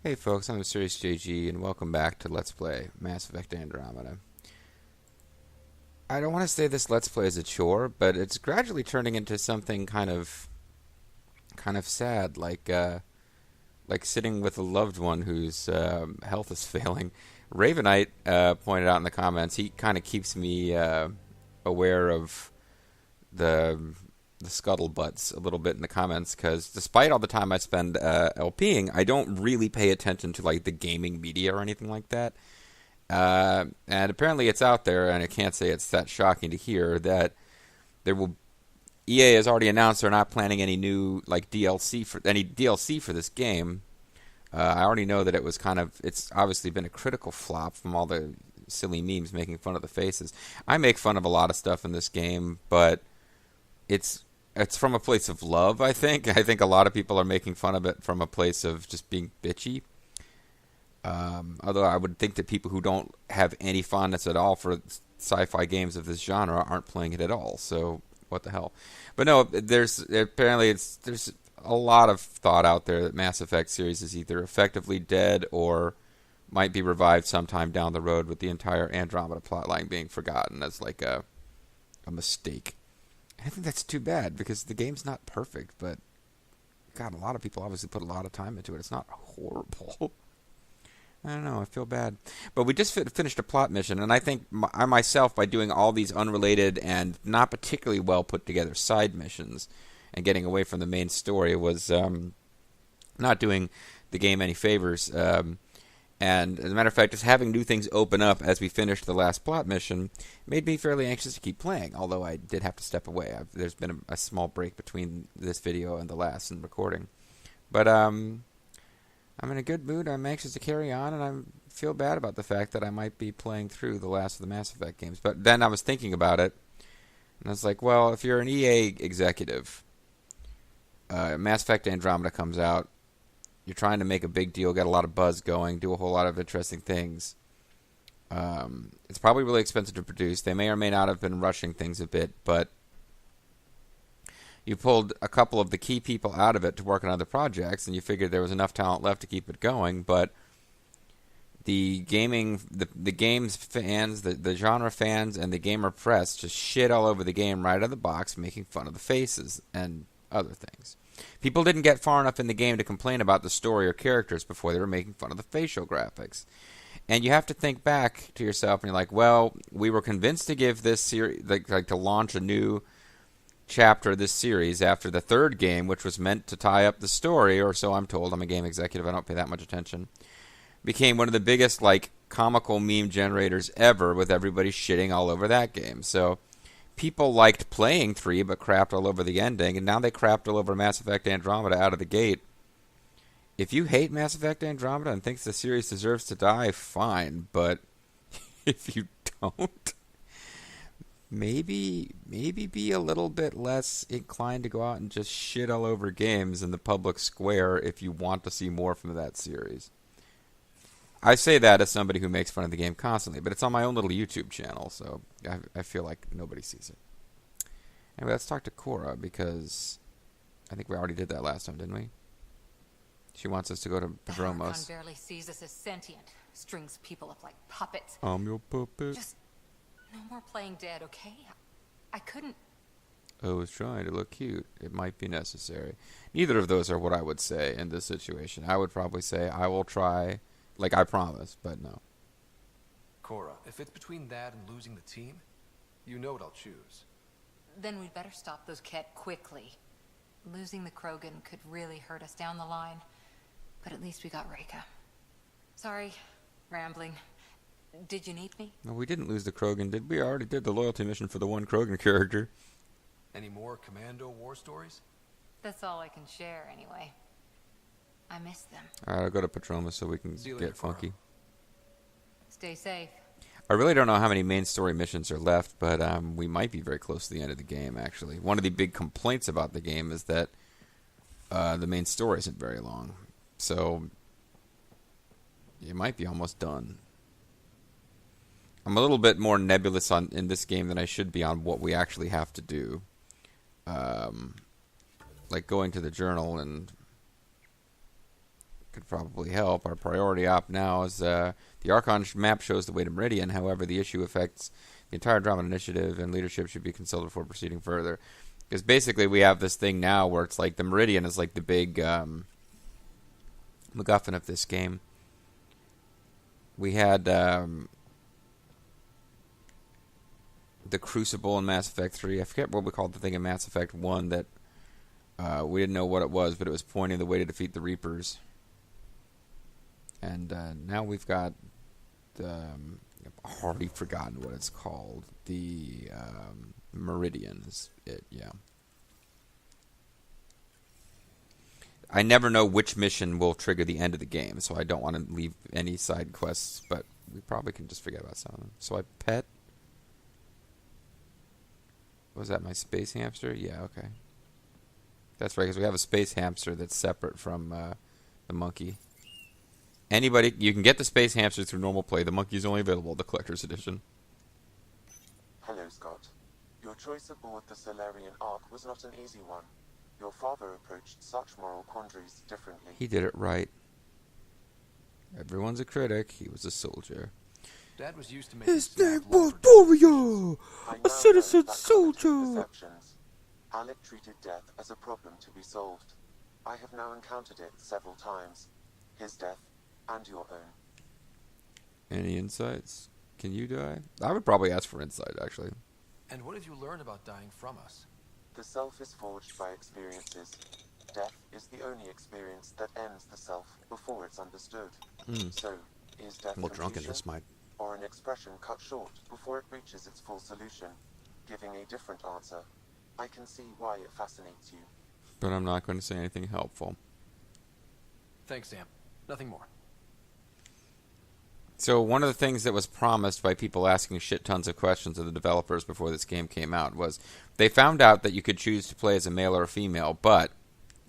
Hey folks, I'm MysteriousJG and welcome back to Let's Play Mass Effect Andromeda. I don't want to say this Let's Play is a chore, but it's gradually turning into something kind of sad, like sitting with a loved one whose health is failing. Ravenite pointed out in the comments he kind of keeps me aware of the the scuttlebutts a little bit in the comments because despite all the time I spend LPing, I don't really pay attention to like the gaming media or anything like that. And apparently it's out there, and I can't say it's that shocking to hear that there will. EA has already announced they're not planning any new like DLC for this game. I already know that it's obviously been a critical flop from all the silly memes making fun of the faces. I make fun of a lot of stuff in this game, but it's it's from a place of love. I think a lot of people are making fun of it from a place of just being bitchy. Although I would think that people who don't have any fondness at all for sci-fi games of this genre aren't playing it at all. So what the hell? But no, there's a lot of thought out there that Mass Effect series is either effectively dead or might be revived sometime down the road, with the entire Andromeda plotline being forgotten as like a mistake. I think that's too bad because the game's not perfect, but God, a lot of people obviously put a lot of time into it. It's not horrible. I don't know. I feel bad, but we just finished a plot mission, and I think I myself, by doing all these unrelated and not particularly well put together side missions and getting away from the main story, was not doing the game any favors. And as a matter of fact, just having new things open up as we finished the last plot mission made me fairly anxious to keep playing, although I did have to step away. There's been a small break between this video and the last and recording. But I'm in a good mood. I'm anxious to carry on, and I feel bad about the fact that I might be playing through the last of the Mass Effect games. But then I was thinking about it, and I was like, well, if you're an EA executive, Mass Effect Andromeda comes out, you're trying to make a big deal, get a lot of buzz going, do a whole lot of interesting things. It's probably really expensive to produce. They may or may not have been rushing things a bit, but you pulled a couple of the key people out of it to work on other projects, and you figured there was enough talent left to keep it going. But the games fans, the genre fans, and the gamer press just shit all over the game right out of the box, making fun of the faces and other things. People didn't get far enough in the game to complain about the story or characters before they were making fun of the facial graphics. And you have to think back to yourself, and you're like, well, we were convinced to give this series, like to launch a new chapter of this series after the third game, which was meant to tie up the story, or so I'm told. I'm a game executive, I don't pay that much attention. Became one of the biggest like comical meme generators ever, with everybody shitting all over that game. So people liked playing 3 but crapped all over the ending, and now they crapped all over Mass Effect Andromeda out of the gate. If you hate Mass Effect Andromeda and thinks the series deserves to die, fine, but if you don't, maybe be a little bit less inclined to go out and just shit all over games in the public square if you want to see more from that series. I say that as somebody who makes fun of the game constantly, but it's on my own little YouTube channel, so I feel like nobody sees it. Anyway, let's talk to Cora, because I think we already did that last time, didn't we? She wants us to go to Padromos. Barely sees us as sentient. Strings people up like puppets. I'm your puppet. Just no more playing dead, okay? I couldn't. I was trying to look cute. It might be necessary. Neither of those are what I would say in this situation. I would probably say, I will try, like I promise, but no. Cora, if it's between that and losing the team, you know what I'll choose. Then we'd better stop those Ket quickly. Losing the Krogan could really hurt us down the line. But at least we got Reika. Sorry, rambling. Did you need me? No, we didn't lose the Krogan, did we? Already did the loyalty mission for the one Krogan character. Any more Commando war stories? That's all I can share, anyway. I miss them. Alright, I'll go to Padromos so we can See you later, get funky. Cora. Stay safe. I really don't know how many main story missions are left, but we might be very close to the end of the game, actually. One of the big complaints about the game is that the main story isn't very long. So, you might be almost done. I'm a little bit more nebulous in this game than I should be on what we actually have to do. Like going to the journal and could probably help. Our priority op now is the Archon map shows the way to Meridian. However, the issue affects the entire Andromeda initiative, and leadership should be consulted before proceeding further. Because basically, we have this thing now where it's like the Meridian is like the big MacGuffin of this game. We had the Crucible in Mass Effect 3. I forget what we called the thing in Mass Effect 1 that we didn't know what it was, but it was pointing the way to defeat the Reapers. And now we've got I've already forgotten what it's called. The Meridian is it, yeah. I never know which mission will trigger the end of the game, so I don't want to leave any side quests, but we probably can just forget about some of them. So I pet... Was that my space hamster? Yeah, okay. That's right, because we have a space hamster that's separate from the monkey. Anybody... You can get the space hamster through normal play. The monkey is only available the Collector's Edition. Hello, Scott. Your choice aboard the Solarian Ark was not an easy one. Your father approached such moral quandaries differently. He did it right. Everyone's a critic. He was a soldier. Dad was used to making His name snap was lumber Warrior, I a now citizen know that soldier. collective perceptions. Alec treated death as a problem to be solved. I have now encountered it several times. His death and your own. Any insights? Can you die? I would probably ask for insight, actually. And what have you learned about dying from us? The self is forged by experiences. Death is the only experience that ends the self before it's understood. So, is death Well, drunkenness confusion, might... or an expression cut short before it reaches its full solution, giving a different answer? I can see why it fascinates you. But I'm not going to say anything helpful. Thanks, Sam. Nothing more. So one of the things that was promised by people asking shit tons of questions of the developers before this game came out was they found out that you could choose to play as a male or a female, but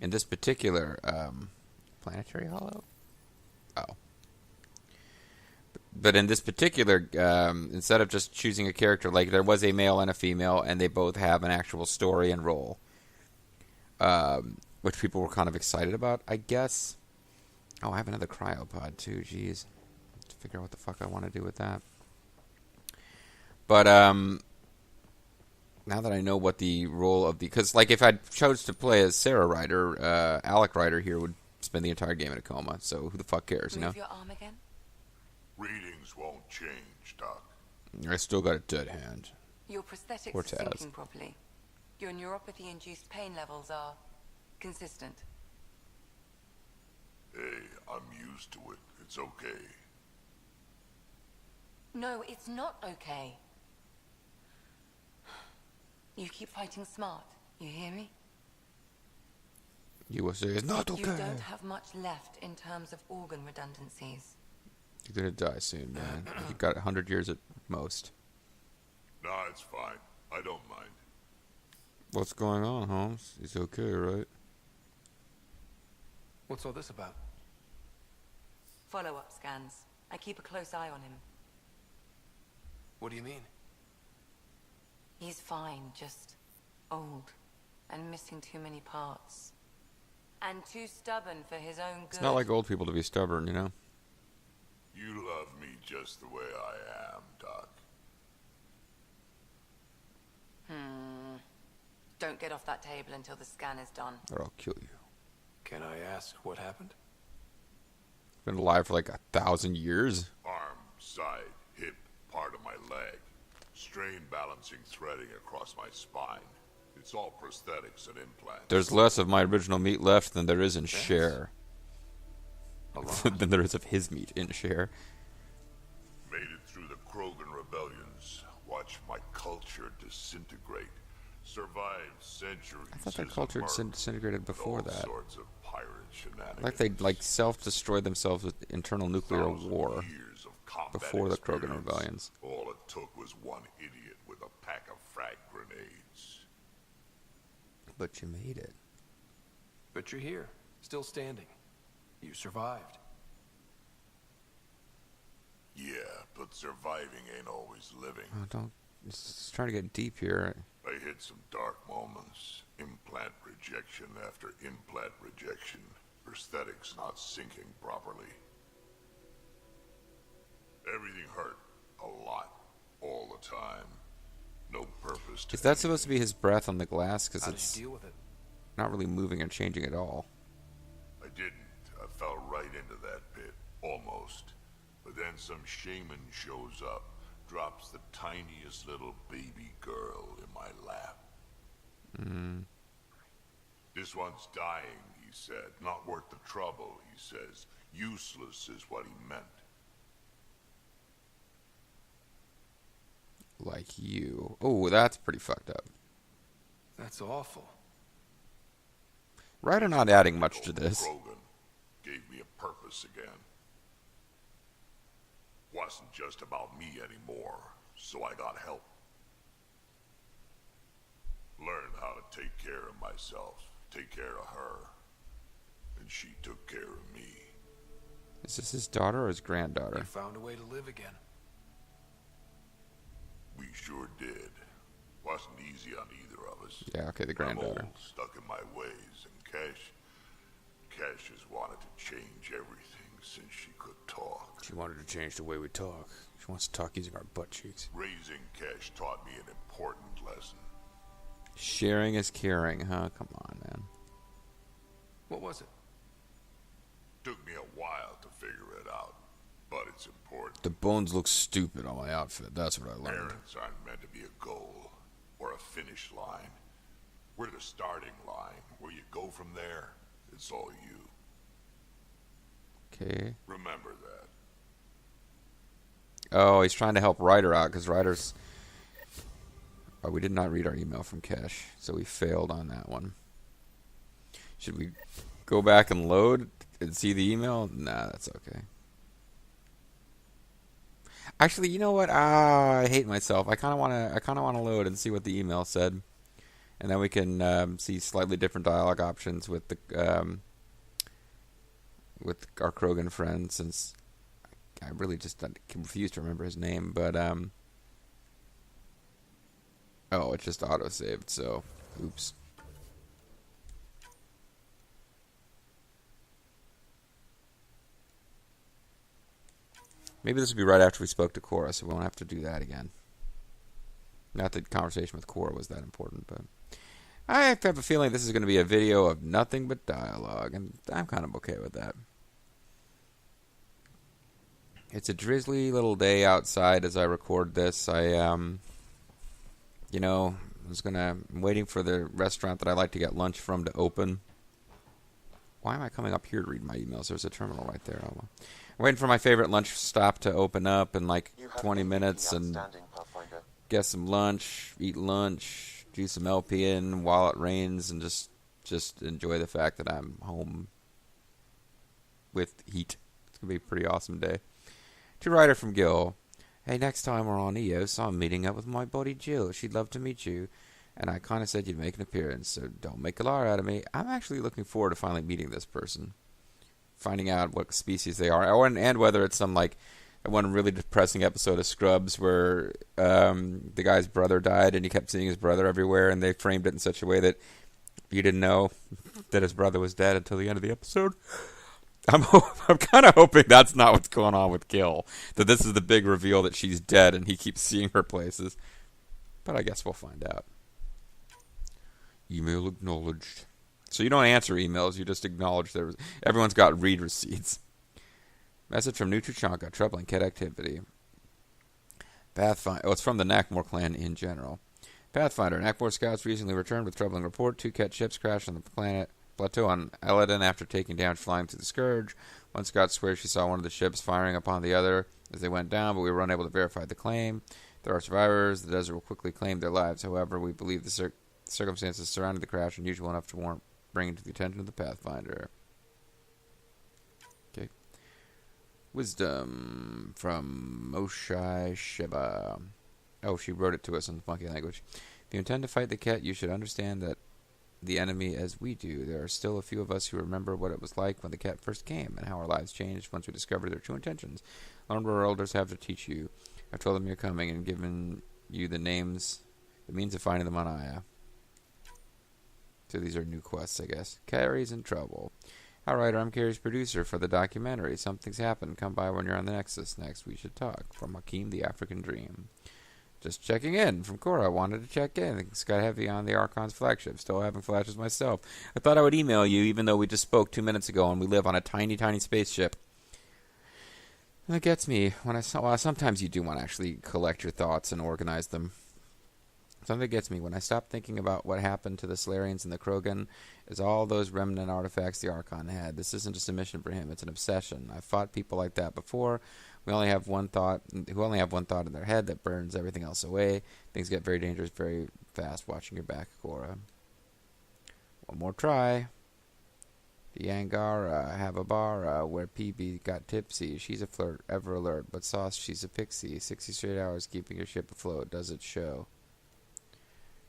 in this particular Planetary Hollow? Oh. But in this particular, instead of just choosing a character, like there was a male and a female, and they both have an actual story and role, which people were kind of excited about, I guess. Oh, I have another cryopod too, jeez. To figure out what the fuck I want to do with that. But now that I know what the role of the... Because, like, if I chose to play as Sarah Ryder, Alec Ryder here would spend the entire game in a coma, so who the fuck cares, you know? Move your arm again. Readings won't change, Doc. I still got a dead hand. Your prosthetics Or are Taz. syncing properly. Your neuropathy-induced pain levels are consistent. Hey, I'm used to it. It's okay. No, it's not okay. You keep fighting smart. You hear me? You will say it's not You okay. don't have much left in terms of organ redundancies. You're gonna die soon, man. You got 100 years at most. Nah, it's fine. I don't mind. What's going on, Holmes? He's okay, right? What's all this about? Follow-up scans. I keep a close eye on him. What do you mean? He's fine, just old and missing too many parts. And too stubborn for his own good. It's not like old people to be stubborn, you know? You love me just the way I am, Doc. Don't get off that table until the scan is done. Or I'll kill you. Can I ask what happened? Been alive for like 1,000 years. Arm, side, hip, part of my leg. Strain balancing threading across my spine. It's all prosthetics and implants. There's less of my original meat left than there is in Cher. A lot. Than there is of his meat in Cher. Made it through the Krogan rebellions. Watched my culture disintegrate. Survived centuries. I thought that as a culture merc, disintegrated before all that. sorts of pirate shenanigans. Like they self-destroy themselves with internal nuclear 1,000 war years of combat before the Krogan experience. rebellions. All it took was one idiot with a pack of frag grenades. But you made it. But you're here, still standing. You survived. Yeah, but surviving ain't always living. Oh, don't. It's trying to get deep here. I hit some dark moments. Implant rejection after implant rejection. prosthetics not syncing properly. Everything hurt. A lot. All the time. No purpose to Is that supposed to be his breath on the glass? Because How did it's you deal with it? not really moving or changing at all. I didn't. I fell right into that pit. Almost. But then some shaman shows up, drops the tiniest little baby girl in my lap. This one's dying, he said. Not worth the trouble, he says. Useless is what he meant. Like you. Oh, that's pretty fucked up. That's awful. Ryder not adding much to this. Krogan gave me a purpose again. Wasn't just about me anymore, so I got help. Learned how to take care of myself, take care of her. And she took care of me. Is this his daughter or his granddaughter? You found a way to live again. We sure did. Wasn't easy on either of us. Yeah, okay, the I'm granddaughter. old, stuck in my ways, and Cash has wanted to change everything since she could talk. She wanted to change the way we talk. She wants to talk using our butt cheeks. Raising Cash taught me an important lesson. Sharing is caring, huh? Come on, man. What was it? Took me a while to figure it out, but it's important. The bones look stupid on my outfit. That's what I learned. Parents aren't meant to be a goal or a finish line. We're the starting line. Where you go from there, it's all you. Okay. Remember that. Oh, he's trying to help Ryder out because Ryder's... Oh, we did not read our email from Cash, so we failed on that one. Should we go back and load and see the email? Nah, that's okay. Actually, you know what? I hate myself. I kind of want to load and see what the email said, and then we can see slightly different dialogue options with the with our Krogan friend. Since I really just refuse to remember his name, but oh, it's just auto-saved, so oops. Maybe this will be right after we spoke to Cora, so we won't have to do that again. Not that the conversation with Cora was that important, but I have a feeling this is going to be a video of nothing but dialogue, and I'm kind of okay with that. It's a drizzly little day outside as I record this. I'm waiting for the restaurant that I like to get lunch from to open. Why am I coming up here to read my emails? There's a terminal right there. I'm waiting for my favorite lunch stop to open up in like 20 minutes and get some lunch, eat lunch, do some LPing while it rains, and just enjoy the fact that I'm home with heat. It's going to be a pretty awesome day. To Ryder from Gil. Hey, next time we're on EOS, I'm meeting up with my buddy Jill. She'd love to meet you. And I kind of said you'd make an appearance, so don't make a liar out of me. I'm actually looking forward to finally meeting this person. Finding out what species they are. And whether it's some, like, one really depressing episode of Scrubs where the guy's brother died and he kept seeing his brother everywhere, and they framed it in such a way that you didn't know that his brother was dead until the end of the episode. I'm kind of hoping that's not what's going on with Gil. That this is the big reveal that she's dead and he keeps seeing her places. But I guess we'll find out. Email acknowledged. So you don't answer emails, you just acknowledge everyone's got read receipts. Message from Nutrichanka, troubling kid activity. Pathfinder. Oh, it's from the Nakmor clan in general. Pathfinder. Nakmor scouts recently returned with troubling report. 2 Ket ships crashed on the plateau on Eladin after taking damage flying through the Scourge. One scout swears she saw one of the ships firing upon the other as they went down, but we were unable to verify the claim. There are survivors. The desert will quickly claim their lives. However, we believe the circumstances surrounding the crash are unusual enough to warrant bringing to the attention of the Pathfinder. Okay. Wisdom from Moshai Sheba. Oh, she wrote it to us in the funky language. If you intend to fight the Ket, you should understand that the enemy as we do. There are still a few of us who remember what it was like when the Ket first came and how our lives changed once we discovered their true intentions. Learn what our elders have to teach you. I've told them you're coming and given you the means of finding them on Aya. So these are new quests, I guess. Carrie's in trouble. Hi, writer. I'm Carrie's producer for the documentary. Something's happened. Come by when you're on the Nexus. Next, we should talk. From Hakeem, the African Dream. Just checking in. From Cora. I wanted to check in. Things got heavy on the Archon's flagship. Still having flashes myself. I thought I would email you, even though we just spoke 2 minutes ago and we live on a tiny, tiny spaceship. And it gets me when sometimes you do want to actually collect your thoughts and organize them. Something gets me when I stop thinking about what happened to the Solarians and the Krogan is all those remnant artifacts the Archon had. This isn't just a mission for him, it's an obsession. I've fought people like that before. Who only have one thought in their head that burns everything else away. Things get very dangerous very fast. Watching your back, Cora. One more try. The Angara have a bar where PB got tipsy. She's a flirt, ever alert, but sauce, she's a pixie. 60 straight hours keeping your ship afloat. Does it show?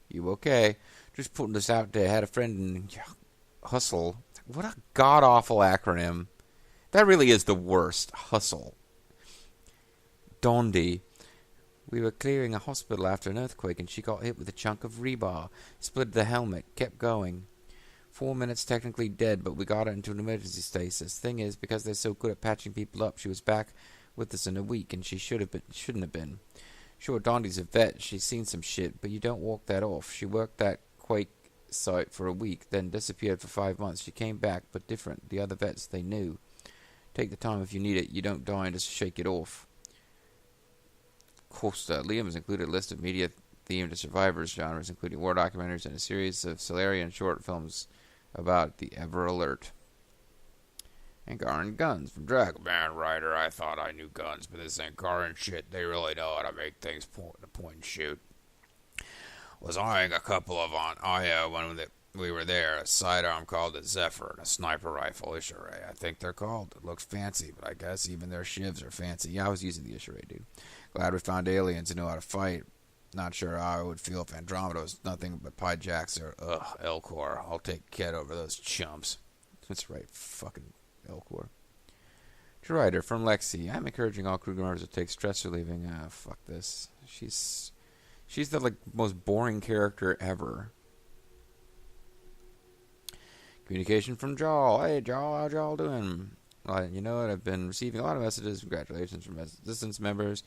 You okay? Just putting this out there. Had a friend in Hustle. What a god-awful acronym. That really is the worst. Hustle. Dondi. We were clearing a hospital after an earthquake and she got hit with a chunk of rebar. Split the helmet. Kept going. 4 minutes technically dead, but we got her into an emergency stasis. Thing is, because they're so good at patching people up, she was back with us in a week and she shouldn't have been. Sure, Dondi's a vet. She's seen some shit, but you don't walk that off. She worked that quake site for a week, then disappeared for 5 months. She came back, but different. The other vets, they knew. Take the time if you need it. You don't die and just shake it off. Of course, Liam has included a list of media-themed survivors genres, including war documentaries and a series of Solarian short films about the Ever Alert. Angaran Guns from Dragon. Man, writer, I thought I knew guns, but this Angaran shit, they really know how to make things point and shoot. Was eyeing a couple of on Aya when we were there. A sidearm called a Zephyr and a sniper rifle Ishiray, I think they're called. It looks fancy, but I guess even their shivs are fancy. Yeah, I was using the Ishiray, dude. Glad we found aliens who know how to fight. Not sure how I would feel if Andromeda was nothing but Pi Jacks or, Elcor. I'll take Ket over those chumps. That's right, fucking Elcor. To writer from Lexi. I'm encouraging all crew members to take stress relieving. Fuck this. She's the most boring character ever. Communication from Jawl. Hey, Jawl, how y'all doing? Well, you know what? I've been receiving a lot of messages. Congratulations from Resistance members.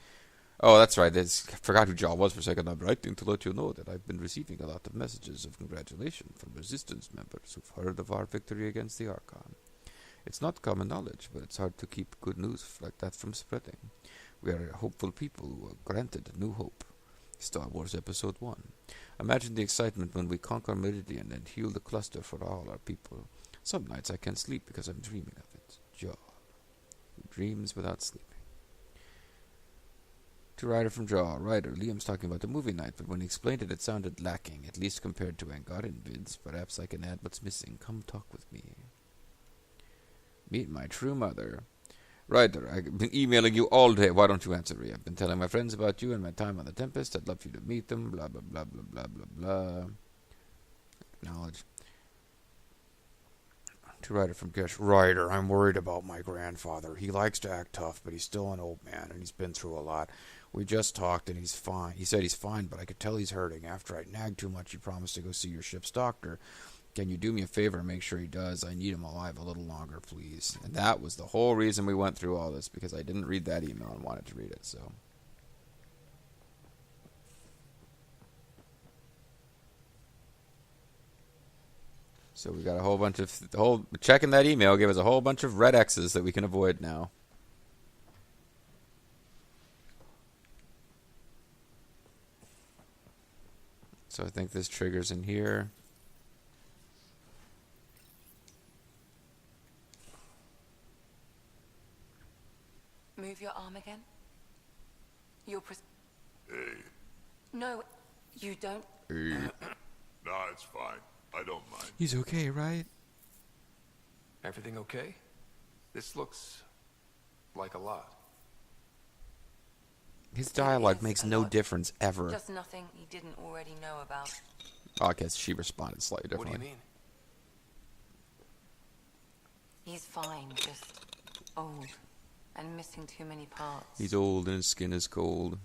Oh, that's right. I forgot who Jawl was for a second. I'm writing to let you know that I've been receiving a lot of messages of congratulations from Resistance members who've heard of our victory against the Archon. It's not common knowledge, but it's hard to keep good news like that from spreading. We are hopeful people who are granted new hope. Star Wars Episode 1. Imagine the excitement when we conquer Meridian and heal the cluster for all our people. Some nights I can't sleep because I'm dreaming of it. Jaw. Who dreams without sleeping. To writer from Jaw. Writer, Liam's talking about the movie night, but when he explained it, it sounded lacking, at least compared to Angaran vids. Perhaps I can add what's missing. Come talk with me. Meet my true mother. Writer, I've been emailing you all day. Why don't you answer me? I've been telling my friends about you and my time on the Tempest. I'd love for you to meet them. Blah, blah, blah, blah, blah, blah, blah. Acknowledge. To writer from Gish. Writer, I'm worried about my grandfather. He likes to act tough, but he's still an old man, and he's been through a lot. We just talked, and he's fine. He said he's fine, but I could tell he's hurting. After I nagged too much, he promised to go see your ship's doctor. Can you do me a favor and make sure he does? I need him alive a little longer, please. And that was the whole reason we went through all this, because I didn't read that email and wanted to read it, so. So we got a whole bunch of, checking that email gave us a whole bunch of red X's that we can avoid now. So I think this triggers in here. Move your arm again. You're Hey. No, you don't. Nah, it's fine. I don't mind. He's okay, right? Everything okay? This looks like a lot. His dialogue Yes, makes a no lot. difference ever. Just nothing he didn't already know about. Oh, I guess she responded slightly What differently. do you mean? He's fine, just old and missing too many parts. He's old and his skin is cold.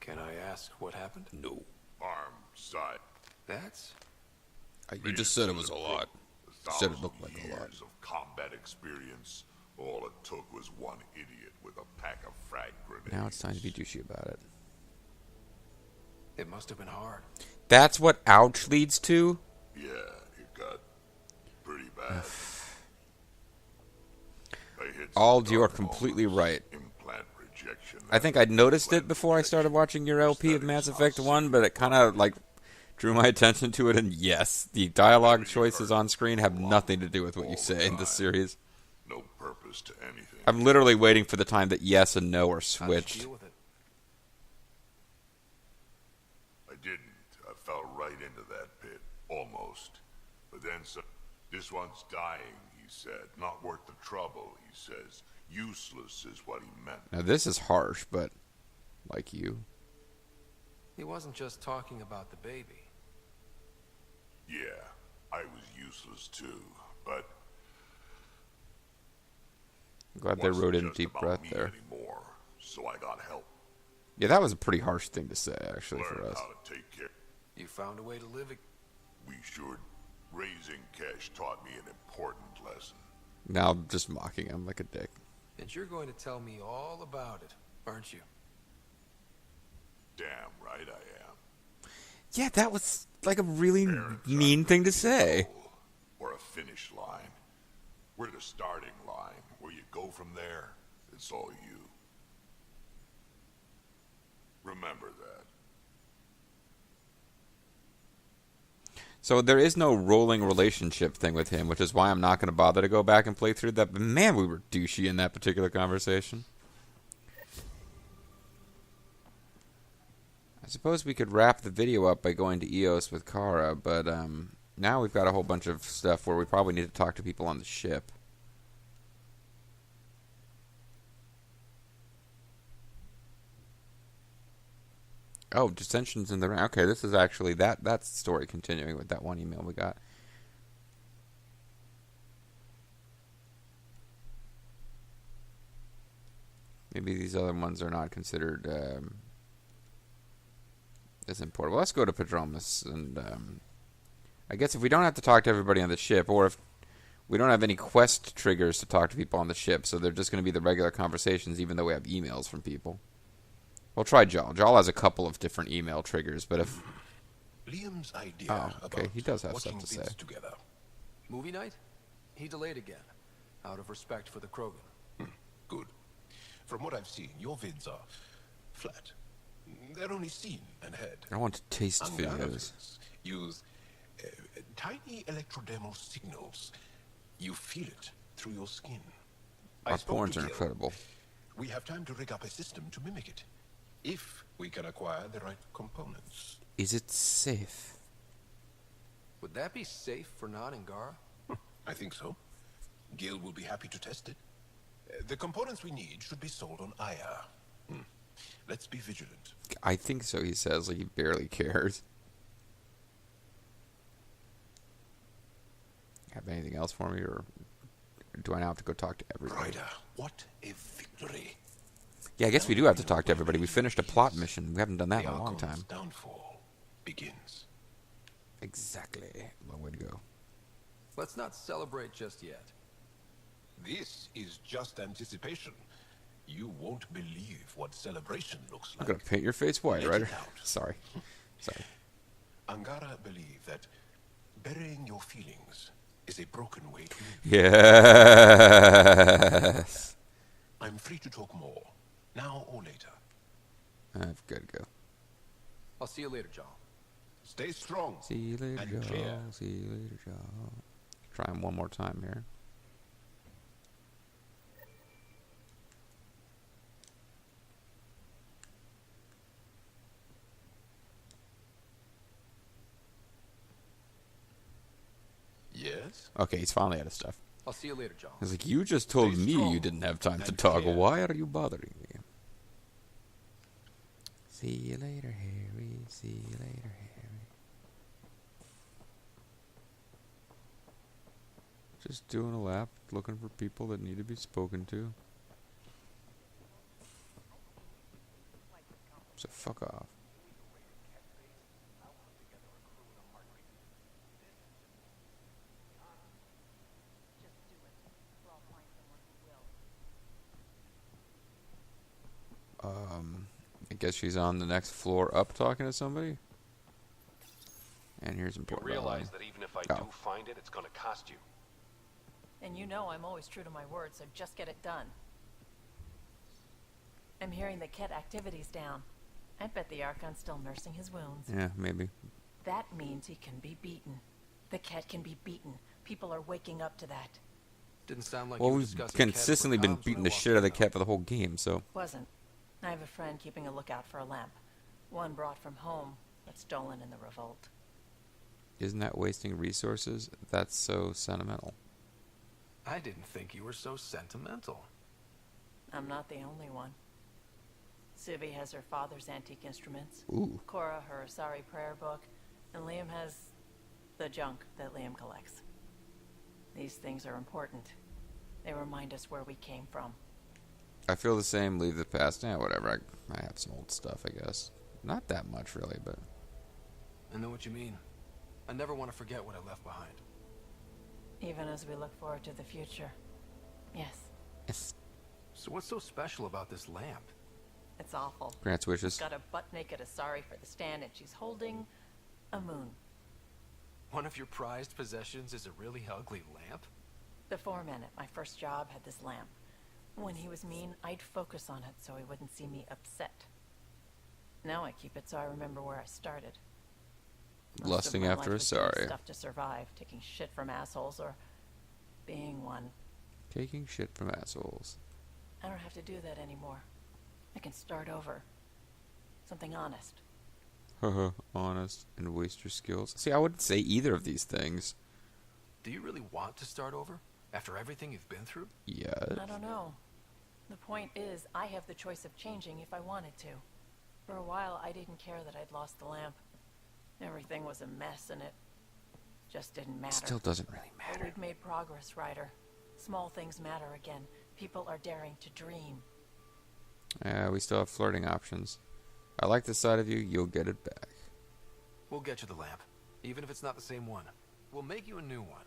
Can I ask what happened? No. Arm, side. That's... You just said it was a lot. Said it looked like a lot. years of combat experience. All it took was one idiot with a pack of frag grenades. Now it's time to be douchey about it. It must have been hard. That's what ouch leads to? Yeah, it got pretty bad. Ald, you are completely right. Implant rejection. I think I'd noticed it before I started watching your LP of Mass Effect 1, but it kind of, like, drew my attention to it, and yes, the dialogue choices on screen have nothing to do with what you say in this series. No purpose to anything. I'm literally waiting for the time that yes and no are How did you switched. deal with it? I didn't. I fell right into that pit. Almost. But then this one's dying, he said. Not worth the trouble, he says. Useless is what he meant. Now this is harsh, but like you. He wasn't just talking about the baby. Yeah, I was useless too, but I'm glad they wrote in just deep about breath me there. anymore, so I got help. Yeah, that was a pretty harsh thing to say, actually, for Learned us. how to take care. You found a way to live it. We sure. Raising cash taught me an important lesson. Now I'm just mocking him like a dick. And you're going to tell me all about it, aren't you? Damn right I am. Yeah, that was like a really mean thing to say. Or a finish line. We're the starting line. Where you go from there, it's all you. Remember that. So there is no rolling relationship thing with him, which is why I'm not going to bother to go back and play through that. But man, we were douchey in that particular conversation. I suppose we could wrap the video up by going to EOS with Kara, but now we've got a whole bunch of stuff where we probably need to talk to people on the ship. Oh, dissensions in the rank. Okay, this is actually that's the story continuing with that one email we got. Maybe these other ones are not considered as important. Well, let's go to Padromus, and I guess if we don't have to talk to everybody on the ship, or if we don't have any quest triggers to talk to people on the ship, so they're just going to be the regular conversations, even though we have emails from people. We'll try Jal. Jal has a couple of different email triggers, but if... Liam's idea okay, he does have stuff to say. Together. Movie night? He delayed again, out of respect for the Krogan. Good. From what I've seen, your vids are flat. They're only seen and heard. I want to taste Angara videos. vids use tiny electrodermal signals. You feel it through your skin. I Our spoke porns to are Gil. incredible. We have time to rig up a system to mimic it, if we can acquire the right components. Is it safe? Would that be safe for non-Angara? I think so. Gil will be happy to test it. The components we need should be sold on Aya. Let's be vigilant. I think so, he says, like he barely cares. Have anything else for me, or do I now have to go talk to everybody? Ryder, what a victory. Yeah, I guess we do have to talk to everybody. We finished a plot mission. We haven't done that in a long The time. Archon's downfall begins. Exactly. Long way to go. Let's not celebrate just yet. This is just anticipation. You won't believe what celebration looks I'm like. going to paint your face white, Let right? it out. Sorry. Sorry. Angara believe that burying your feelings is a broken way to live. Yes. I'm free to talk more, now or later. I've got to go. I'll see you later, John. Stay strong. See you later, And clear. Joel. See you later, Joel. Try him one more time here. Yes? Okay, he's finally out of stuff. I'll see you later, John. He's like, you just told Stay me strong you didn't have time to and talk. clear. Why are you bothering me? See you later, Harry. See you later, Harry. Just doing a lap, looking for people that need to be spoken to. So fuck off. I guess she's on the next floor up talking to somebody. And here's You important. realize that even if I do find it, it's gonna cost you. And you know I'm always true to my word, so just get it done. I'm hearing the Ket activity's down. I bet the Archon's still nursing his wounds. Yeah, maybe. That means he can be beaten. The Ket can be beaten. People are waking up to that. Didn't sound like Well, you were we've discussing consistently Ket been with beating comms the when I shit out of the walked in, Ket for the whole game, so. Wasn't. I have a friend keeping a lookout for a lamp. One brought from home, but stolen in the revolt. Isn't that wasting resources? That's so sentimental. though. I didn't think you were so sentimental. I'm not the only one. Suvi has her father's antique instruments. Ooh. Cora her Asari prayer book. And Liam has the junk that Liam collects. These things are important. They remind us where we came from. I feel the same, leave the past. Yeah, whatever. I have some old stuff, I guess. Not that much, really, but... I know what you mean. I never want to forget what I left behind. Even as we look forward to the future. Yes, Yes. So what's so special about this lamp? it's awful. Grant's wishes. Got a butt-naked Asari for the stand, and she's holding a moon. One of your prized possessions is a really ugly lamp? The foreman at my first job had this lamp. When he was mean, I'd focus on it so he wouldn't see me upset. Now I keep it so I remember where I started. Most of Lusting my after life was a doing Asari. stuff to survive, taking shit from assholes or being one. Taking shit from assholes. I don't have to do that anymore. I can start over. Something honest. Haha, honest and waste your skills. See, I wouldn't say either of these things. Do you really want to start over? After everything you've been through? Yeah. I don't know. The point is, I have the choice of changing if I wanted to. For a while, I didn't care that I'd lost the lamp. Everything was a mess, and it just didn't matter. Still doesn't really But matter. we've made progress, Ryder. Small things matter again. People are daring to dream. Yeah, we still have flirting options. I like this side of you, you'll get it back. We'll get you the lamp, even if it's not the same one. We'll make you a new one.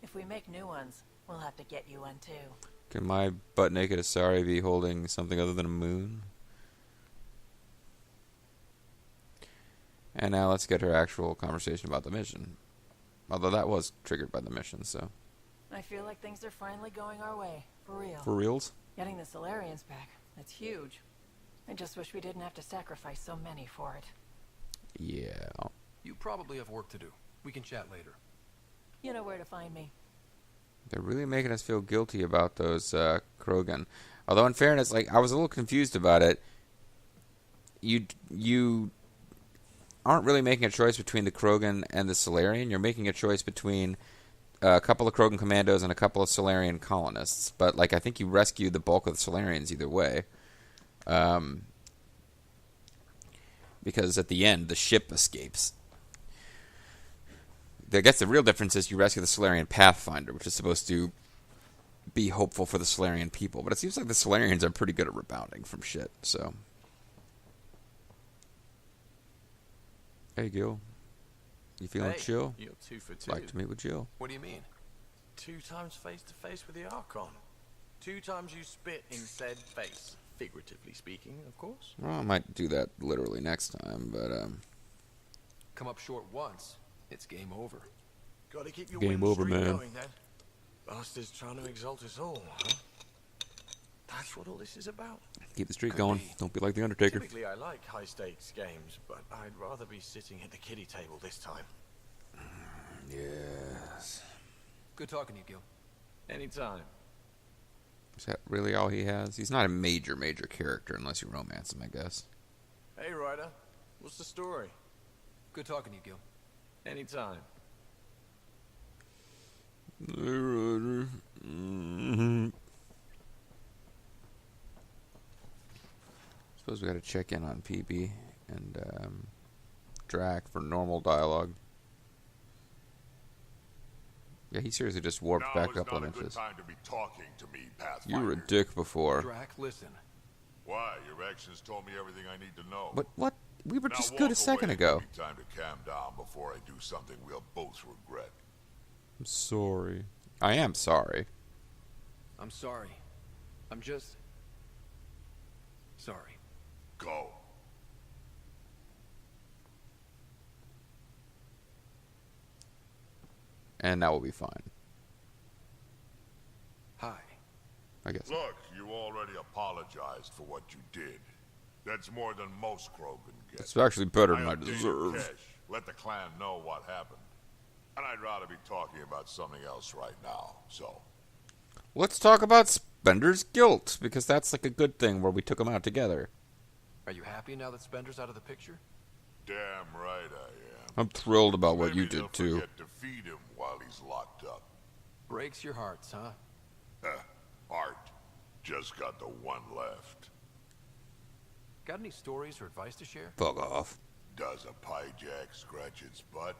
If we make new ones, we'll have to get you one too. Can my butt-naked Asari be holding something other than a moon? And now let's get her actual conversation about the mission. Although that was triggered by the mission, so... I feel like things are finally going our way. For real. For reals? Getting the Solarians back. That's huge. I just wish we didn't have to sacrifice so many for it. Yeah. You probably have work to do. We can chat later. You know where to find me. They're really making us feel guilty about those Krogan. Although, in fairness, like I was a little confused about it. You aren't really making a choice between the Krogan and the Solarian. You're making a choice between a couple of Krogan commandos and a couple of Solarian colonists. But like I think you rescue the bulk of the Solarians either way. Because at the end, the ship escapes. I guess the real difference is you rescue the Solarian Pathfinder, which is supposed to be hopeful for the Solarian people. But it seems like the Solarians are pretty good at rebounding from shit, so... Hey, Gil. You feeling chill? You're 2 for 2. Like to meet with Jill. What do you mean? 2 times face to face with the Archon. 2 times you spit in said face. Figuratively speaking, of course. Well, I might do that literally next time, but, Come up short once, it's game over. Gotta keep your Game win over, streak man. going then. Bastard's trying to exalt us all, huh? That's what all this is about. keep the streak Could going. be. Don't be like the Undertaker. Typically, I like high-stakes games, but I'd rather be sitting at the kiddie table this time. Yes. Good talking to you, Gil. Anytime. Is that really all he has? He's not a major character unless you romance him, I guess. Hey, Ryder. What's the story? Good talking to you, Gil. Anytime. Suppose we got to check in on PB and Drac for normal dialogue. Yeah, he seriously just warped Now back is up not 1 a good inches. time to be talking to me, Pathfinder. You were a dick before. Drac, listen. Why? Your actions told me everything I need to know. But what? We were Now just walk good a second away. ago. Give me time to calm down before I do something we'll both regret. I'm sorry. I am sorry. I'm sorry. I'm just... sorry. Go. and that will be fine. Hi. I guess. Look, you already apologized for what you did. That's more than most Krogan get. It's actually better than I updated deserve. Kesh, let the clan know what happened. And I'd rather be talking about something else right now, so... Let's talk about Spender's guilt, because that's like a good thing where we took him out together. Are you happy now that Spender's out of the picture? Damn right I am. I'm thrilled about what Maybe you they'll did, too. forget to feed him while he's locked up. Breaks your hearts, huh? Art. Just got the one left. Got any stories or advice to share? Fuck off. Does a piejack scratch its butt?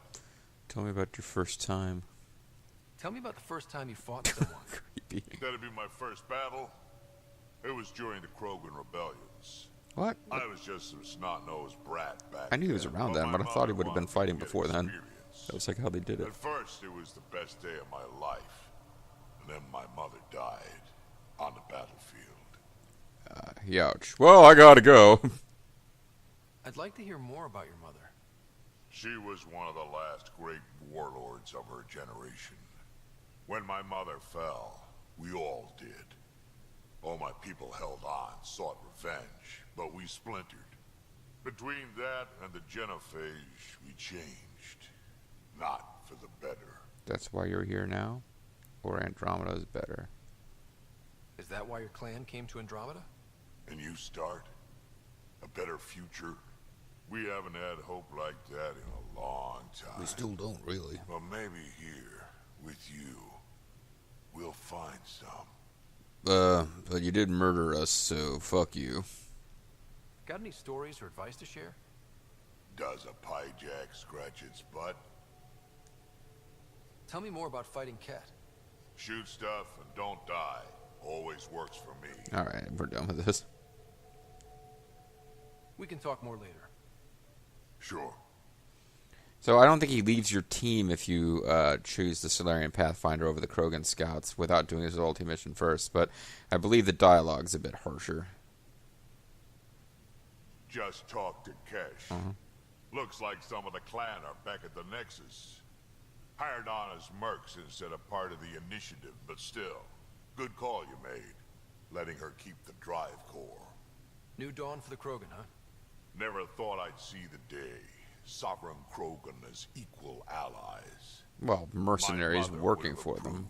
Tell me about your first time. Tell me about the first time you fought someone. Creepy. That'd be my first battle. It was during the Krogan rebellions. What? I was just some snot-nosed brat back I knew he was then, around but then, my but I thought he mother would have been wanted fighting me to before get then. experience. That was like how they did it. At first, it was the best day of my life. And then my mother died on the battlefield. Youch. Well, I gotta go. I'd like to hear more about your mother. She was one of the last great warlords of her generation. When my mother fell, we all did. All my people held on, sought revenge, but we splintered. Between that and the Genophage, we changed. Not for the better. That's why you're here now? Or Andromeda's better? Is that why your clan came to Andromeda? And you start? A better future? We haven't had hope like that in a long time. We still don't, really. But maybe here, with you, we'll find some. But you did murder us, so fuck you. Got any stories or advice to share? Does a piejack scratch its butt? Tell me more about fighting Ket. Shoot stuff and don't die. Always works for me. Alright, we're done with this. We can talk more later. Sure. So I don't think he leaves your team if you choose the Solarian Pathfinder over the Krogan Scouts without doing his loyalty mission first, but I believe the dialogue's a bit harsher. Just talk to Kesh. Looks like some of the clan are back at the Nexus. Hired on as mercs instead of part of the initiative, but still. Good call you made. Letting her keep the drive core. New dawn for the Krogan, huh? Never thought I'd see the day. Sovereign Krogan as equal allies. Well, mercenaries working for them.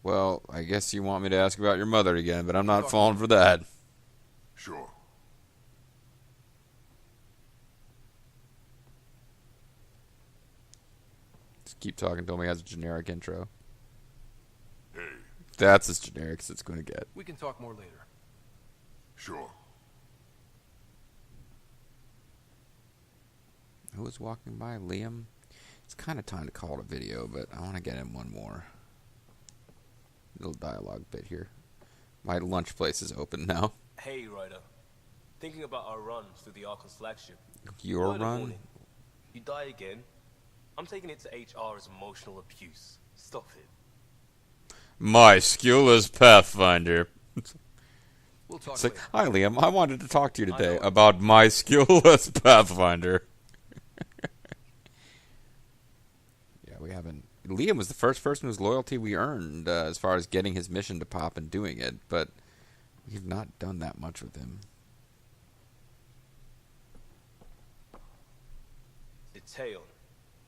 Well, I guess you want me to ask about your mother again, but I'm not falling for that. Sure. Just keep talking until he has a generic intro. Hey. That's as generic as it's going to get. We can talk more later. Sure. Who was walking by? Liam? It's kind of time to call it a video, but I want to get in one more. Little dialogue bit here. My lunch place is open now. Hey, Ryder. Thinking about our run through the Archon's flagship. Your Early run? morning. You die again. I'm taking it to HR as emotional abuse. Stop it. My skill as Pathfinder. We'll talk It's like, later. hi Liam, I wanted to talk to you today about my skill as Pathfinder. Yeah, we haven't. Liam was the first person whose loyalty we earned as far as getting his mission to pop and doing it, but we've not done that much with him. Deteon.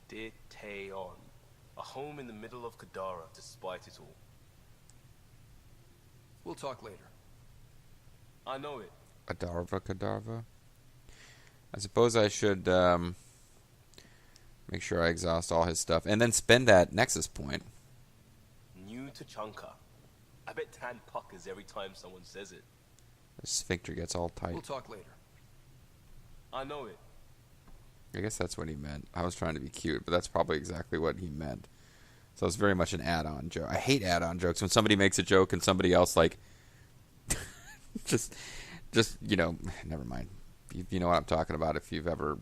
Deteon. A home in the middle of Kadara, despite it all. We'll talk later. I know it. Adarva Kadarva? I suppose I should make sure I exhaust all his stuff and then spend that Nexus point. New to Chunka. I bet Tan puckers every time someone says it. The sphincter gets all tight. We'll talk later. I know it. I guess that's what he meant. I was trying to be cute, but that's probably exactly what he meant. So it's very much an add-on joke. I hate add-on jokes. When somebody makes a joke and somebody else, like, just, you know, never mind. You know what I'm talking about if you've ever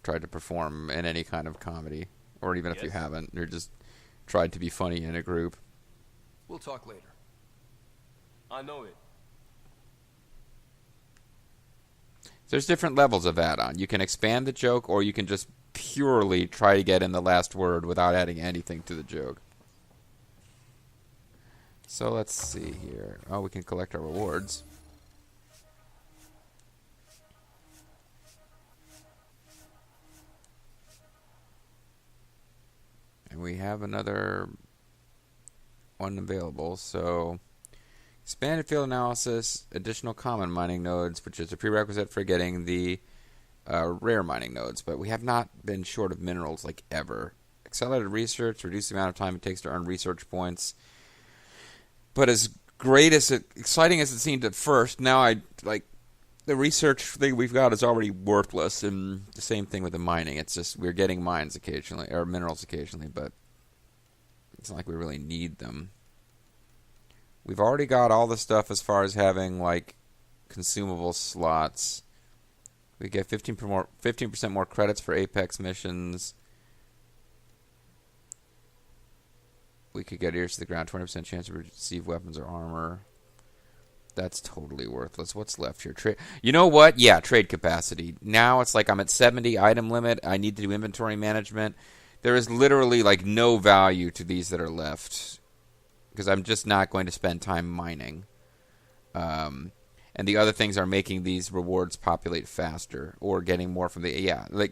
tried to perform in any kind of comedy. Or even if you haven't. You're just tried to be funny in a group. We'll talk later. I know it. There's different levels of add-on. You can expand the joke, or you can just purely try to get in the last word without adding anything to the joke. So let's see here. Oh, we can collect our rewards. And we have another one available. So, expanded field analysis, additional common mining nodes, which is a prerequisite for getting the rare mining nodes. But we have not been short of minerals like ever. Accelerated research, reduce the amount of time it takes to earn research points. But as great as exciting as it seemed at first, now the research thing we've got is already worthless, and the same thing with the mining. It's just we're getting mines occasionally, or minerals occasionally, but it's not like we really need them. We've already got all the stuff as far as having like consumable slots. We get 15% more credits for Apex missions. We could get ears to the ground, 20% chance to receive weapons or armor. That's totally worthless. What's left here? You know what? Yeah, trade capacity. Now it's like I'm at 70 item limit. I need to do inventory management. There is literally like no value to these that are left because I'm just not going to spend time mining. And the other things are making these rewards populate faster or getting more from the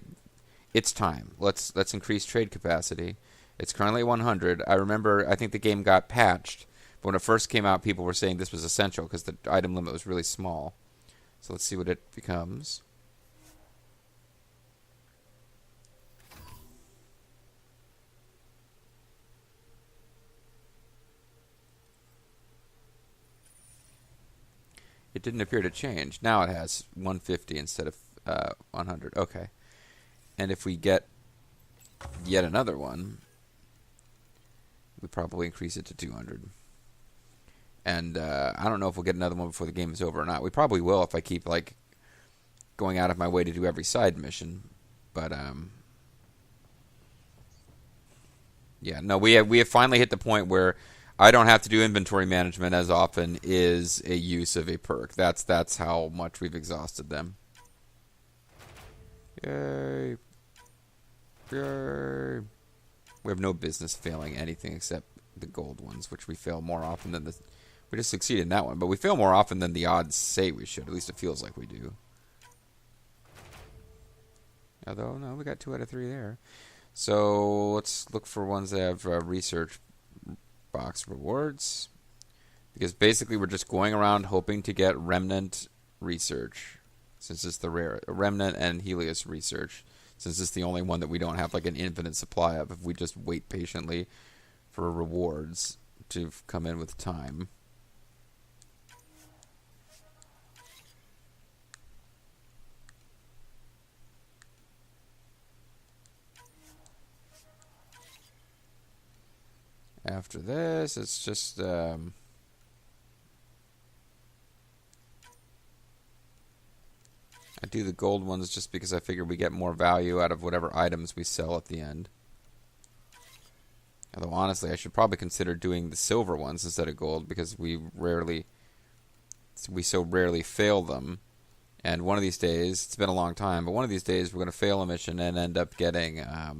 it's time. Let's increase trade capacity. It's currently 100. I remember I think the game got patched. But when it first came out, people were saying this was essential because the item limit was really small. So let's see what it becomes. It didn't appear to change. Now it has 150 instead of 100. Okay. And if we get yet another one, we probably increase it to 200. And I don't know if we'll get another one before the game is over or not. We probably will if I keep like going out of my way to do every side mission. But yeah, no, we have finally hit the point where I don't have to do inventory management as often is a use of a perk. That's how much we've exhausted them. Yay! Yay! We have no business failing anything except the gold ones, which we fail more often than the. We just succeeded in that one, but we fail more often than the odds say we should. At least it feels like we do. Although, no, we got 2 out of 3 there. So let's look for ones that have research box rewards. Because basically we're just going around hoping to get Remnant research. Since it's the rare. Remnant and Helios research. Since it's the only one that we don't have like an infinite supply of. If we just wait patiently for rewards to come in with time. After this, it's just I do the gold ones just because I figure we get more value out of whatever items we sell at the end. Although honestly, I should probably consider doing the silver ones instead of gold because we so rarely fail them. And one of these days, it's been a long time, but one of these days we're going to fail a mission and end up getting a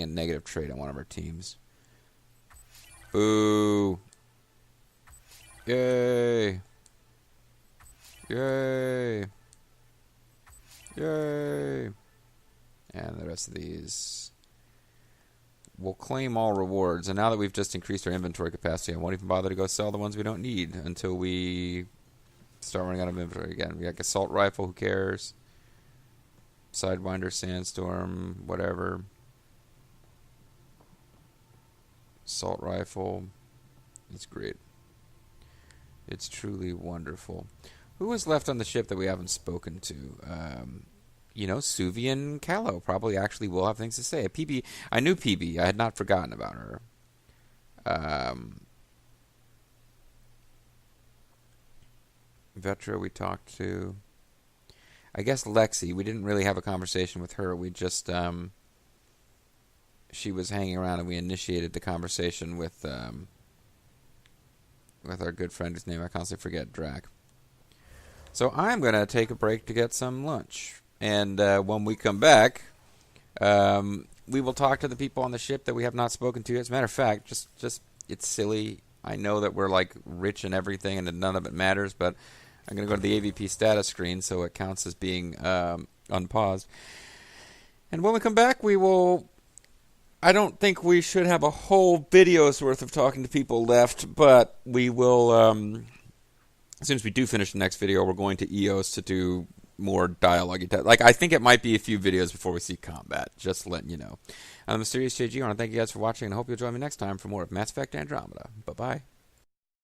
negative trait on one of our teams. Boo! Yay! Yay! Yay! And the rest of these. We'll claim all rewards. And now that we've just increased our inventory capacity, I won't even bother to go sell the ones we don't need until we start running out of inventory again. We got assault rifle, who cares? Sidewinder, sandstorm, whatever. Assault rifle. It's great. It's truly wonderful. Who was left on the ship that we haven't spoken to? Suvi and Callow probably actually will have things to say. PB, I knew PB. I had not forgotten about her. Vetra we talked to. I guess Lexi. We didn't really have a conversation with her. We just she was hanging around and we initiated the conversation with our good friend whose name I constantly forget, Drac. So I'm going to take a break to get some lunch. And when we come back, we will talk to the people on the ship that we have not spoken to. As a matter of fact, just it's silly. I know that we're like rich and everything and none of it matters, but I'm going to go to the AVP status screen so it counts as being unpaused. And when we come back, we will... I don't think we should have a whole video's worth of talking to people left, but we will... as soon as we do finish the next video, we're going to EOS to do more dialogue. Like, I think it might be a few videos before we see combat, just letting you know. I'm MysteriousJG. I want to thank you guys for watching, and I hope you'll join me next time for more of Mass Effect Andromeda. Bye-bye.